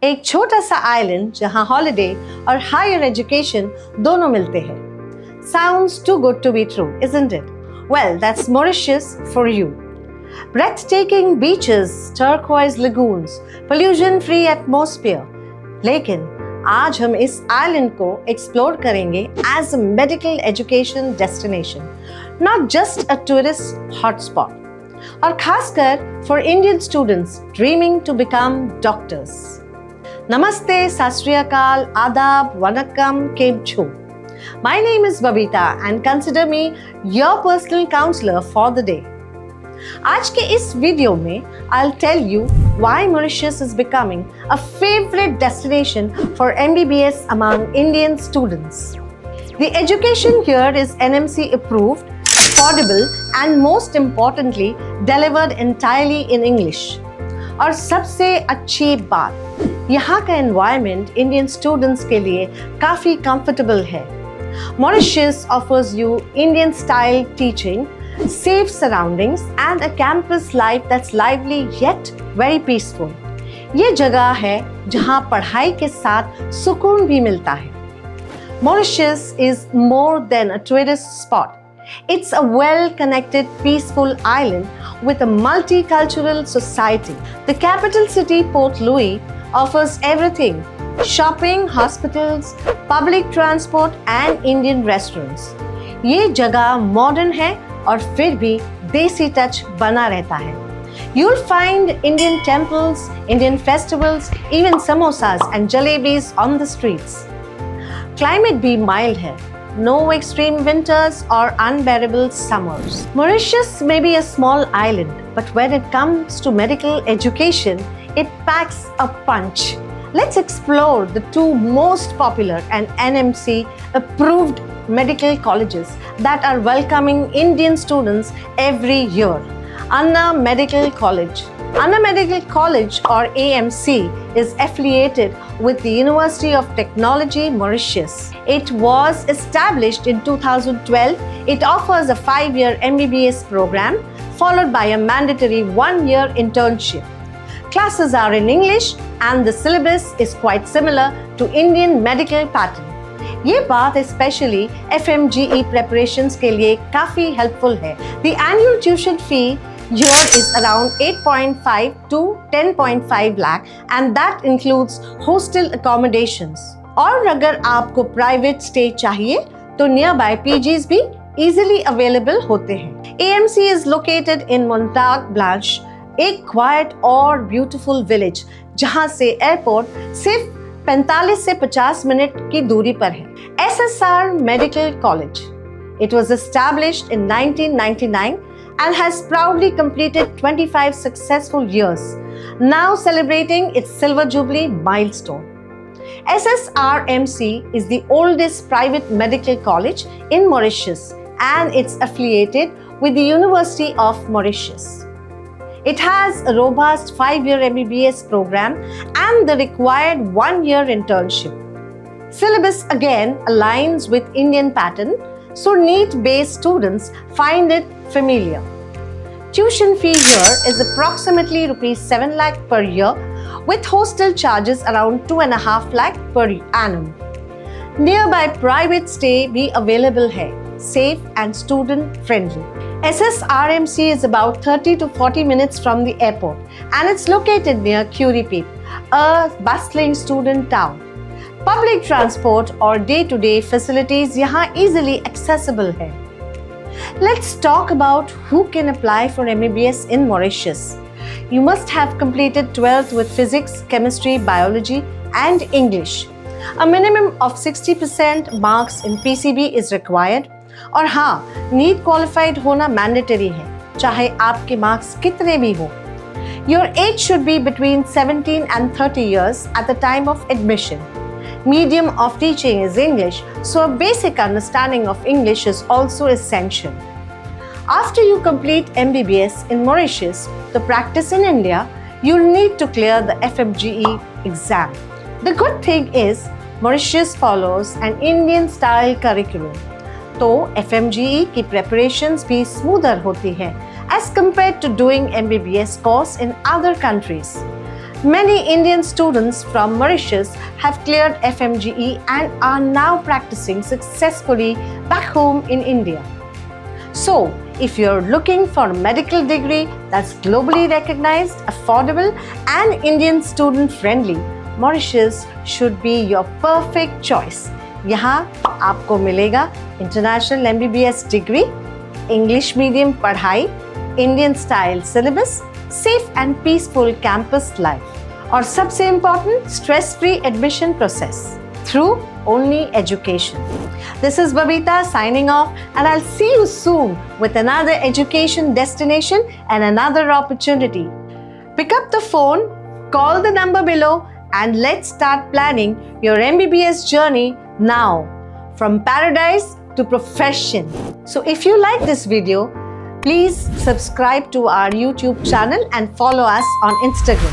एक छोटा सा आइलैंड जहां हॉलिडे और हायर एजुकेशन दोनों मिलते हैं. Sounds too good to be true, isn't it? Well, that's Mauritius for you. Breathtaking beaches, turquoise lagoons, pollution-free atmosphere. लेकिन आज हम इस आइलैंड को एक्सप्लोर करेंगे as a medical education destination, not just a tourist hotspot, और खासकर for Indian students dreaming to become doctors. नमस्ते, सत श्री अकाल, आदाब, वनक्कम, केम छो. My name is Babita and consider me your personal counselor for the day. आज के इस वीडियो में I'll tell you why Mauritius is becoming a favorite destination for MBBS among Indian students. The education here is NMC approved, affordable and most importantly delivered entirely in English. और सबसे अच्छी बात, यहाँ का environment Indian students के लिए काफी comfortable है. Mauritius offers you Indian-style teaching, safe surroundings, and a campus life that's lively yet very peaceful. ये जगह है जहाँ पढ़ाई के साथ सुकून भी मिलता है. Mauritius is more than a tourist spot. It's a well-connected, peaceful island with a multicultural society. The capital city, Port Louis, offers everything: shopping, hospitals, public transport and Indian restaurants. ये जगह मॉडर्न है और फिर भी देसी touch बना रहता है. You'll find Indian temples, Indian festivals, even samosas and jalebis on the streets. Climate भी mild है. No extreme winters or unbearable summers. Mauritius may be a small island, but when it comes to medical education, it packs a punch. Let's explore the two most popular and NMC approved medical colleges that are welcoming Indian students every year. Anna Medical College. Anna Medical College, or AMC, is affiliated with the University of Technology, Mauritius. It was established in 2012. It offers a 5-year MBBS program followed by a mandatory 1-year internship. Classes are in English and the syllabus is quite similar to Indian medical pattern. ये बात especially FMGE preparations के लिए काफी helpful है. The annual tuition fee here is around 8.5 to 10.5 lakh and that includes hostel accommodations. और अगर आपको private stay चाहिए तो nearby PGs भी easily available होते हैं. AMC is located in Montague Blanche, एक क्वाइट और ब्यूटीफुल विलेज जहां से एयरपोर्ट सिर्फ 45 से 50 मिनट की दूरी पर है. SSR Medical College. It was established in 1999 and has proudly completed 25 successful years, now celebrating its Silver Jubilee milestone. SSRMC is the oldest private medical college in Mauritius and it's affiliated with the University of Mauritius. It has a robust 5-year MBBS program and the required 1-year internship. Syllabus again aligns with Indian pattern, so NEET-based students find it familiar. Tuition fee here is approximately rupees 7 lakh per year, with hostel charges around 2.5 lakh per annum. Nearby private stay be available है, safe and student friendly. SSRMC is about 30 to 40 minutes from the airport and it's located near Curie Peak, a bustling student town. Public transport or day-to-day facilities यहाँ easily accessible है. Let's talk about who can apply for MBBS in Mauritius. You must have completed 12th with physics, chemistry, biology and English. A minimum of 60% marks in PCB is required. और हाँ, NEET qualified होना mandatory है, चाहे आपके marks कितने भी हो. Your age should be between 17 and 30 years at the time of admission. Medium of teaching is English, so a basic understanding of English is also essential. After you complete MBBS in Mauritius to practice in India, you'll need to clear the FMGE exam. The good thing is, Mauritius follows an Indian-style curriculum. तो FMGE की preparations भी smoother होती है as compared to doing MBBS course in other countries. Many Indian students from Mauritius have cleared FMGE and are now practicing successfully back home in India. So, if you're looking for a medical degree that's globally recognized, affordable, and Indian student friendly, Mauritius should be your perfect choice. यहाँ आपको मिलेगा international MBBS degree, English medium पढ़ाई, Indian style syllabus, safe and peaceful campus life और सबसे important stress free admission process through only education. This is Babita signing off, and I'll see you soon with another education destination and another opportunity. Pick up the phone, call the number below, and let's start planning your MBBS journey now, from paradise to profession. So if you like this video, please subscribe to our YouTube channel and follow us on Instagram.